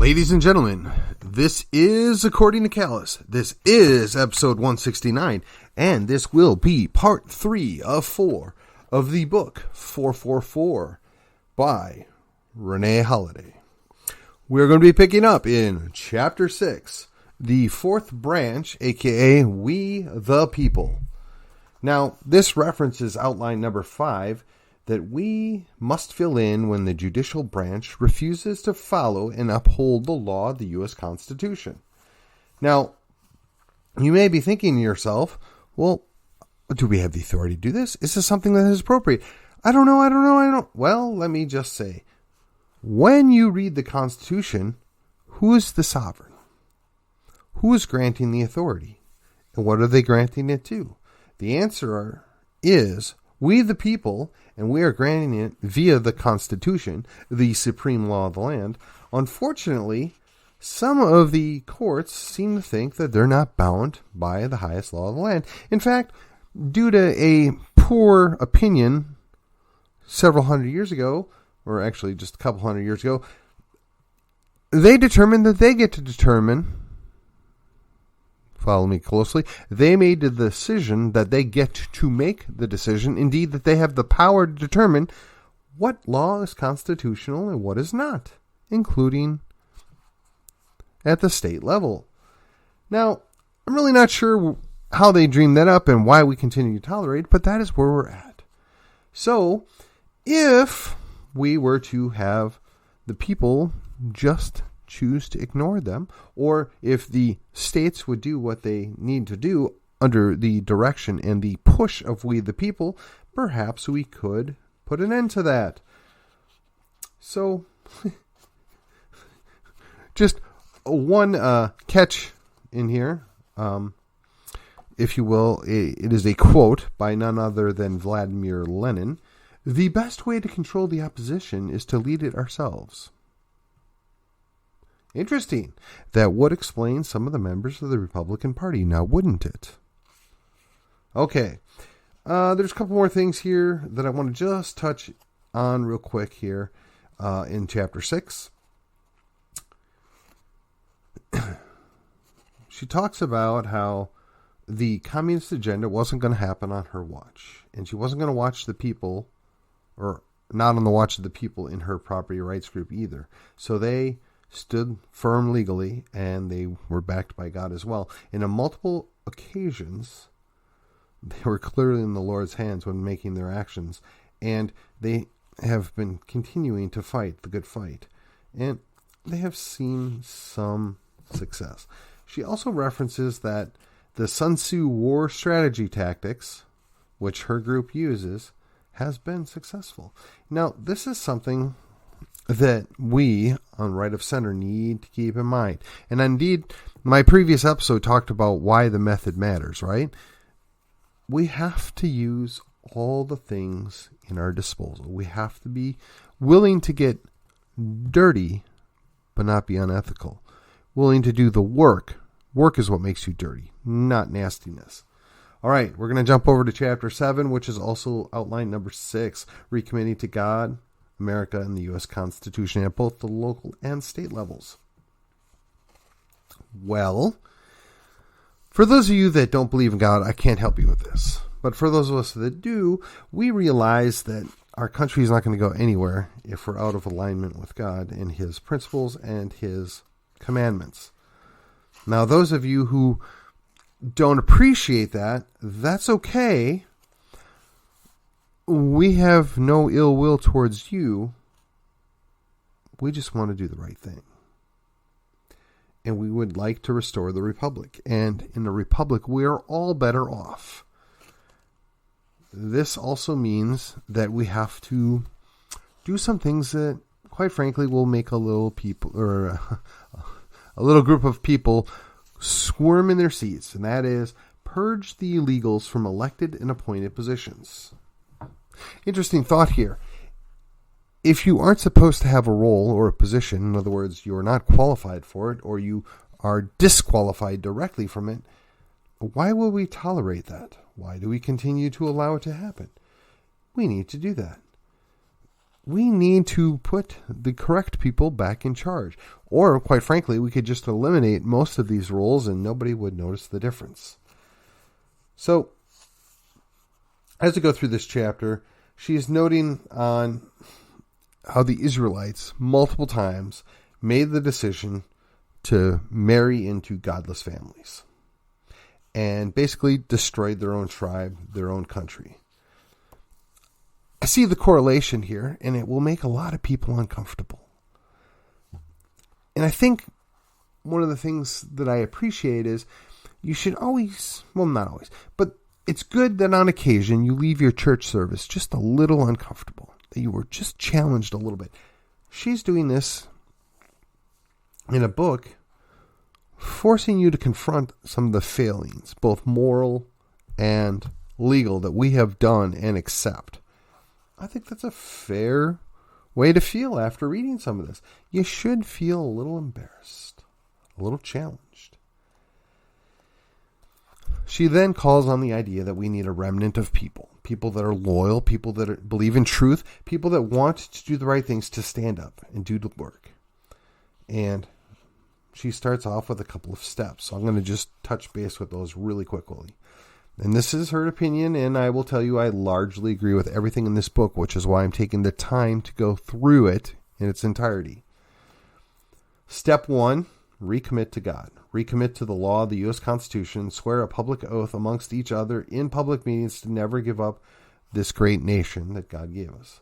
Ladies and gentlemen, this is According to Callus. This is episode 169, and this will be part 3 of 4 of the book 444 by Renee Holiday. We're going to be picking up in chapter 6, the fourth branch, aka We the People. Now, this references outline number 5, that we must fill in when the judicial branch refuses to follow and uphold the law of the U.S. Constitution. Now, you may be thinking to yourself, well, do we have the authority to do this? Is this something that is appropriate? I don't know. Well, let me just say, when you read the Constitution, who is the sovereign? Who is granting the authority? And what are they granting it to? The answer is we the people, and we are granting it via the Constitution, the supreme law of the land. Unfortunately, some of the courts seem to think that they're not bound by the highest law of the land. In fact, due to a poor opinion several hundred years ago, or actually just a couple hundred years ago, they determined that they get to determine, follow me closely, they made the decision that they get to make the decision, indeed that they have the power to determine what law is constitutional and what is not, including at the state level. Now, I'm really not sure how they dreamed that up and why we continue to tolerate, but that is where we're at. So, if we were to have the people just choose to ignore them, or if the states would do what they need to do under the direction and the push of we the people, perhaps we could put an end to that. So, just one catch in here, if you will. It is a quote by none other than Vladimir Lenin. The best way to control the opposition is to lead it ourselves. Interesting. That would explain some of the members of the Republican Party, now wouldn't it? Okay. There's a couple more things here that I want to just touch on real quick here in chapter 6. She talks about how the communist agenda wasn't going to happen on her watch. And she wasn't going to watch the people, or not on the watch of the people in her property rights group either. So they stood firm legally, and they were backed by God as well. And on multiple occasions, they were clearly in the Lord's hands when making their actions, and they have been continuing to fight the good fight, and they have seen some success. She also references that the Sun Tzu war strategy tactics, which her group uses, has been successful. Now, this is something that we on Right of Center need to keep in mind. And indeed, my previous episode talked about why the method matters, right? We have to use all the things in our disposal. We have to be willing to get dirty, but not be unethical. Willing to do the work. Work is what makes you dirty, not nastiness. All right, we're going to jump over to chapter 7, which is also outline number 6, recommitting to God, America, and the U.S. Constitution at both the local and state levels. Well, for those of you that don't believe in God, I can't help you with this. But for those of us that do, we realize that our country is not going to go anywhere if we're out of alignment with God and His principles and His commandments. Now, those of you who don't appreciate that, that's okay. We have no ill will towards you. We just want to do the right thing. And we would like to restore the Republic. And in the Republic, we are all better off. This also means that we have to do some things that, quite frankly, will make a little people, or a little group of people squirm in their seats. And that is purge the illegals from elected and appointed positions. Interesting thought here. If you aren't supposed to have a role or a position, in other words, you are not qualified for it, or you are disqualified directly from it, why will we tolerate that? Why do we continue to allow it to happen? We need to do that. we need to put the correct people back in charge. Or, quite frankly, we could just eliminate most of these roles and nobody would notice the difference. So, as we go through this chapter, she is noting on how the Israelites multiple times made the decision to marry into godless families and basically destroyed their own tribe, their own country. I see the correlation here, and it will make a lot of people uncomfortable. And I think one of the things that I appreciate is you should always, well, not always, but it's good that on occasion you leave your church service just a little uncomfortable, that you were just challenged a little bit. She's doing this in a book, forcing you to confront some of the failings, both moral and legal, that we have done and accept. I think that's a fair way to feel after reading some of this. You should feel a little embarrassed, a little challenged. She then calls on the idea that we need a remnant of people that are loyal, people that believe in truth, people that want to do the right things, to stand up and do the work. And she starts off with a couple of steps. So I'm going to just touch base with those really quickly. And this is her opinion, and I will tell you I largely agree with everything in this book, which is why I'm taking the time to go through it in its entirety. Step 1, recommit to God. Recommit to the law of the U.S. Constitution. Swear a public oath amongst each other in public meetings to never give up this great nation that God gave us.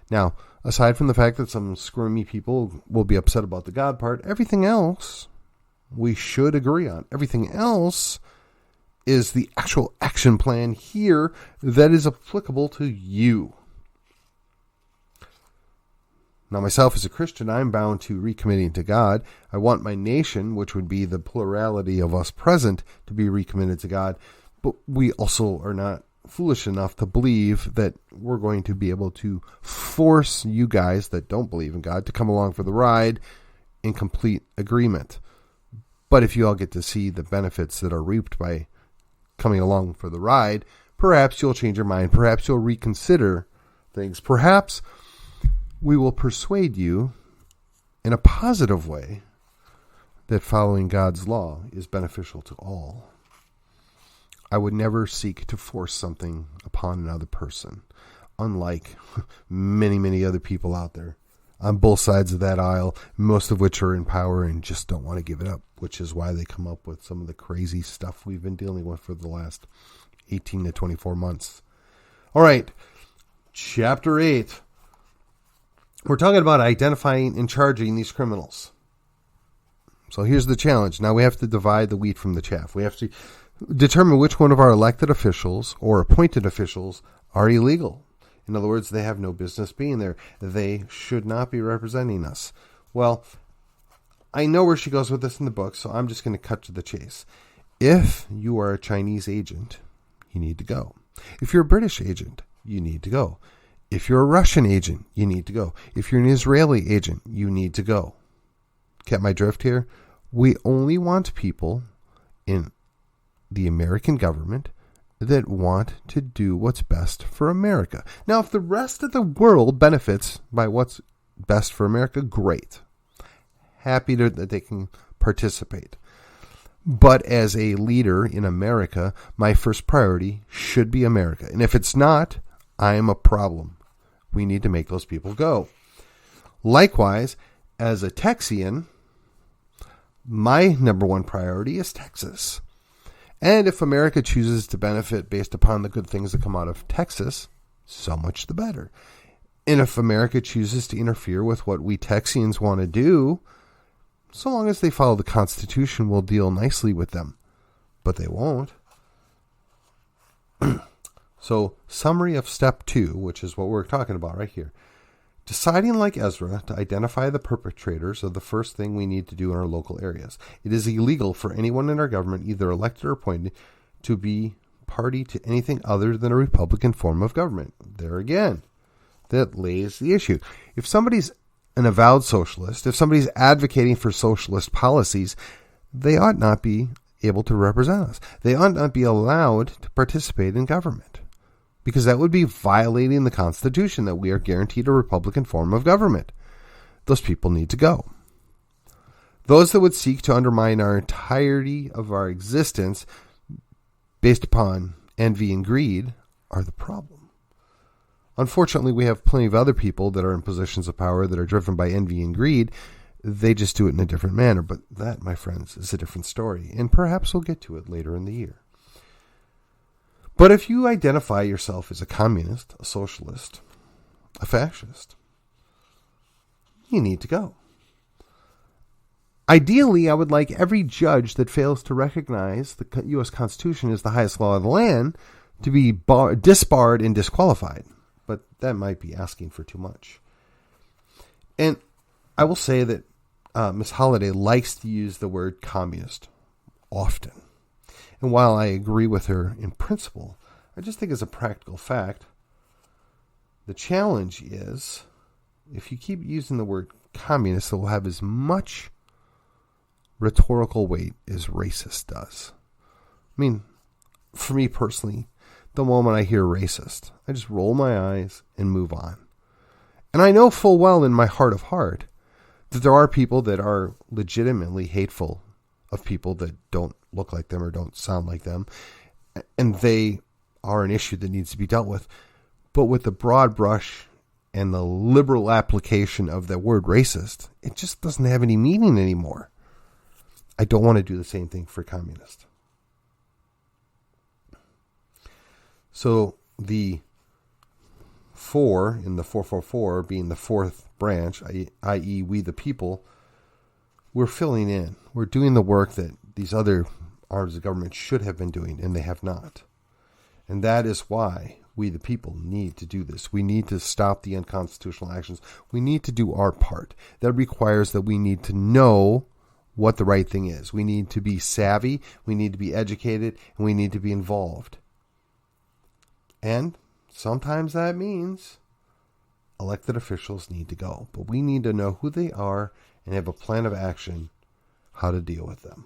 Now, aside from the fact that some squirmy people will be upset about the God part, everything else we should agree on. Everything else is the actual action plan here that is applicable to you. Now, myself as a Christian, I'm bound to recommitting to God. I want my nation, which would be the plurality of us present, to be recommitted to God. But we also are not foolish enough to believe that we're going to be able to force you guys that don't believe in God to come along for the ride in complete agreement. But if you all get to see the benefits that are reaped by coming along for the ride, perhaps you'll change your mind. Perhaps you'll reconsider things. Perhaps we will persuade you in a positive way that following God's law is beneficial to all. I would never seek to force something upon another person, unlike many, many other people out there on both sides of that aisle, most of which are in power and just don't want to give it up, which is why they come up with some of the crazy stuff we've been dealing with for the last 18 to 24 months. All right, Chapter 8. We're talking about identifying and charging these criminals. So here's the challenge. Now we have to divide the wheat from the chaff. We have to determine which one of our elected officials or appointed officials are illegal. In other words, they have no business being there. They should not be representing us. Well, I know where she goes with this in the book, so I'm just going to cut to the chase. If you are a Chinese agent, you need to go. If you're a British agent, you need to go. If you're a Russian agent, you need to go. If you're an Israeli agent, you need to go. Get my drift here? We only want people in the American government that want to do what's best for America. Now, if the rest of the world benefits by what's best for America, great. Happy that they can participate. But as a leader in America, my first priority should be America. And if it's not, I am a problem. We need to make those people go. Likewise, as a Texian, my number one priority is Texas. And if America chooses to benefit based upon the good things that come out of Texas, so much the better. And if America chooses to interfere with what we Texians want to do, so long as they follow the Constitution, we'll deal nicely with them. But they won't. So, summary of step 2, which is what we're talking about right here. Deciding like Ezra to identify the perpetrators of the first thing we need to do in our local areas. It is illegal for anyone in our government, either elected or appointed, to be party to anything other than a Republican form of government. There again, that lays the issue. If somebody's an avowed socialist, if somebody's advocating for socialist policies, they ought not be able to represent us. They ought not be allowed to participate in government. because that would be violating the Constitution, that we are guaranteed a Republican form of government. Those people need to go. Those that would seek to undermine our entirety of our existence based upon envy and greed are the problem. Unfortunately, we have plenty of other people that are in positions of power that are driven by envy and greed. They just do it in a different manner. But that, my friends, is a different story. And perhaps we'll get to it later in the year. But if you identify yourself as a communist, a socialist, a fascist, you need to go. Ideally, I would like every judge that fails to recognize the U.S. Constitution as the highest law of the land to be disbarred and disqualified. But that might be asking for too much. And I will say that Ms. Holliday likes to use the word communist often. And while I agree with her in principle, I just think as a practical fact, the challenge is, if you keep using the word communist, it will have as much rhetorical weight as racist does. I mean, for me personally, the moment I hear racist, I just roll my eyes and move on. And I know full well in my heart of heart that there are people that are legitimately hateful of people that don't look like them or don't sound like them. And they are an issue that needs to be dealt with. But with the broad brush and the liberal application of the word racist, it just doesn't have any meaning anymore. I don't want to do the same thing for communist. So the 4 in the 444 being the fourth branch, i.e. we the people, we're filling in. We're doing the work that these other arms of government should have been doing, and they have not. And that is why we the people need to do this. We need to stop the unconstitutional actions. We need to do our part. That requires that we need to know what the right thing is. We need to be savvy, we need to be educated, and we need to be involved. And sometimes that means elected officials need to go. But we need to know who they are and have a plan of action how to deal with them.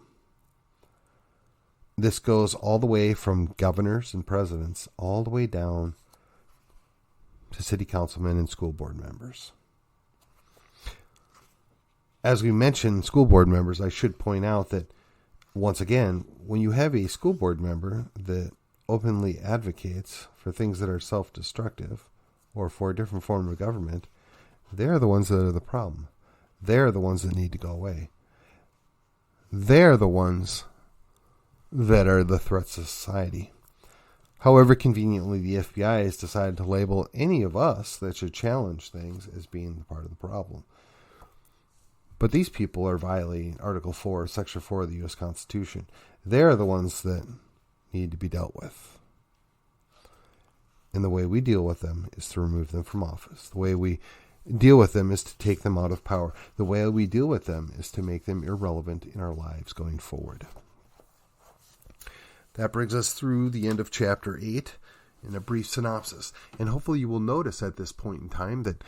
This goes all the way from governors and presidents all the way down to city councilmen and school board members. As we mentioned school board members, I should point out that, once again, when you have a school board member that openly advocates for things that are self-destructive or for a different form of government, they're the ones that are the problem. They're the ones that need to go away. They're the ones that are the threats to society. However, conveniently, the FBI has decided to label any of us that should challenge things as being part of the problem. But these people are violating Article 4, Section 4 of the U.S. Constitution. They're the ones that need to be dealt with. And the way we deal with them is to remove them from office. The way we deal with them is to take them out of power. The way we deal with them is to make them irrelevant in our lives going forward. That brings us through the end of Chapter 8 in a brief synopsis. And hopefully you will notice at this point in time that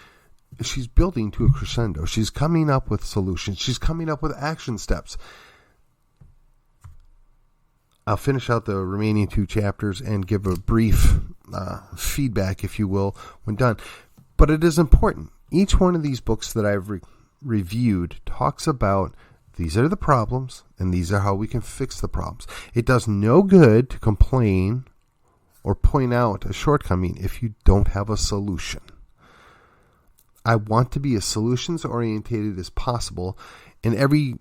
she's building to a crescendo. She's coming up with solutions. She's coming up with action steps. I'll finish out the remaining 2 chapters and give a brief feedback, if you will, when done. But it is important. Each one of these books that I've reviewed talks about these are the problems and these are how we can fix the problems. It does no good to complain or point out a shortcoming if you don't have a solution. I want to be as solutions oriented as possible, and every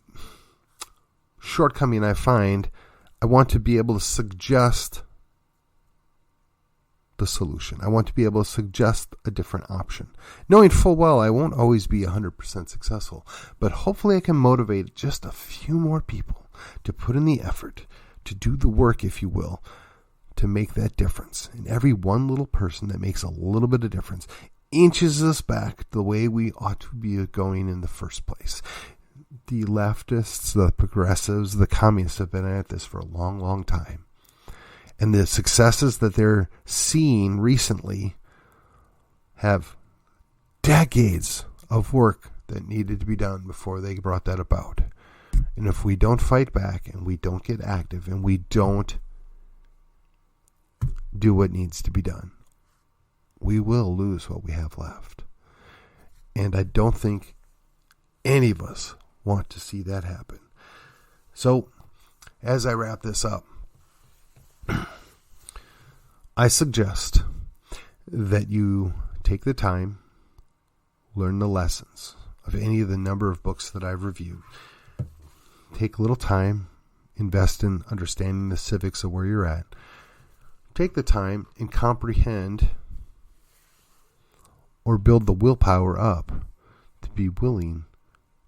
shortcoming I find, I want to be able to suggest the solution. I want to be able to suggest a different option, knowing full well I won't always be 100% successful, but hopefully I can motivate just a few more people to put in the effort, to do the work, if you will, to make that difference. And every one little person that makes a little bit of difference inches us back the way we ought to be going in the first place. The leftists, the progressives, the communists have been at this for a long, long time. And the successes that they're seeing recently have decades of work that needed to be done before they brought that about. And if we don't fight back and we don't get active and we don't do what needs to be done, we will lose what we have left. And I don't think any of us want to see that happen. So, as I wrap this up, I suggest that you take the time, learn the lessons of any of the number of books that I've reviewed. Take a little time, invest in understanding the civics of where you're at. Take the time and comprehend or build the willpower up to be willing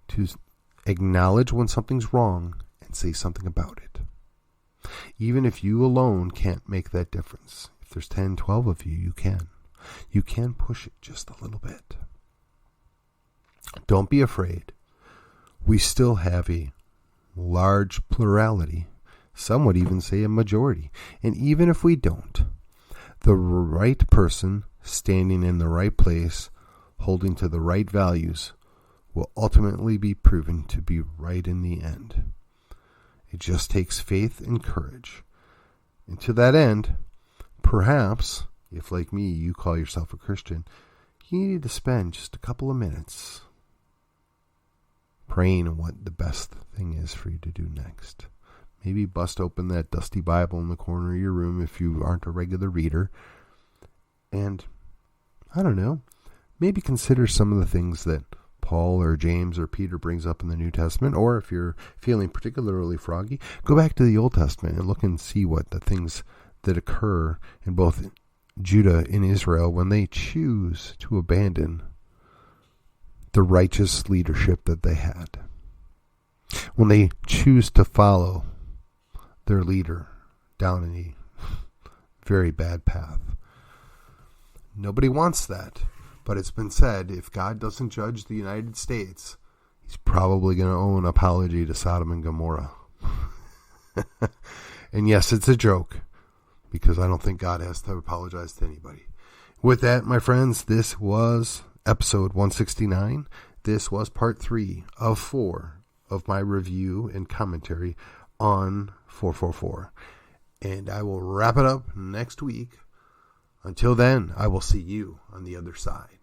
to acknowledge when something's wrong and say something about it. Even if you alone can't make that difference. If there's 10, 12 of you, you can. You can push it just a little bit. Don't be afraid. We still have a large plurality. Some would even say a majority. And even if we don't, the right person standing in the right place, holding to the right values, will ultimately be proven to be right in the end. It just takes faith and courage. And to that end, perhaps, if like me, you call yourself a Christian, you need to spend just a couple of minutes praying on what the best thing is for you to do next. Maybe bust open that dusty Bible in the corner of your room if you aren't a regular reader. And, I don't know, maybe consider some of the things that Paul or James or Peter brings up in the New Testament, or if you're feeling particularly froggy, go back to the Old Testament and look and see what the things that occur in both Judah and Israel when they choose to abandon the righteous leadership that they had. When they choose to follow their leader down a very bad path. Nobody wants that. But it's been said, if God doesn't judge the United States, he's probably going to owe an apology to Sodom and Gomorrah. And yes, it's a joke, because I don't think God has to apologize to anybody. With that, my friends, this was episode 169. This was part 3 of 4 of my review and commentary on 444. And I will wrap it up next week. Until then, I will see you on the other side.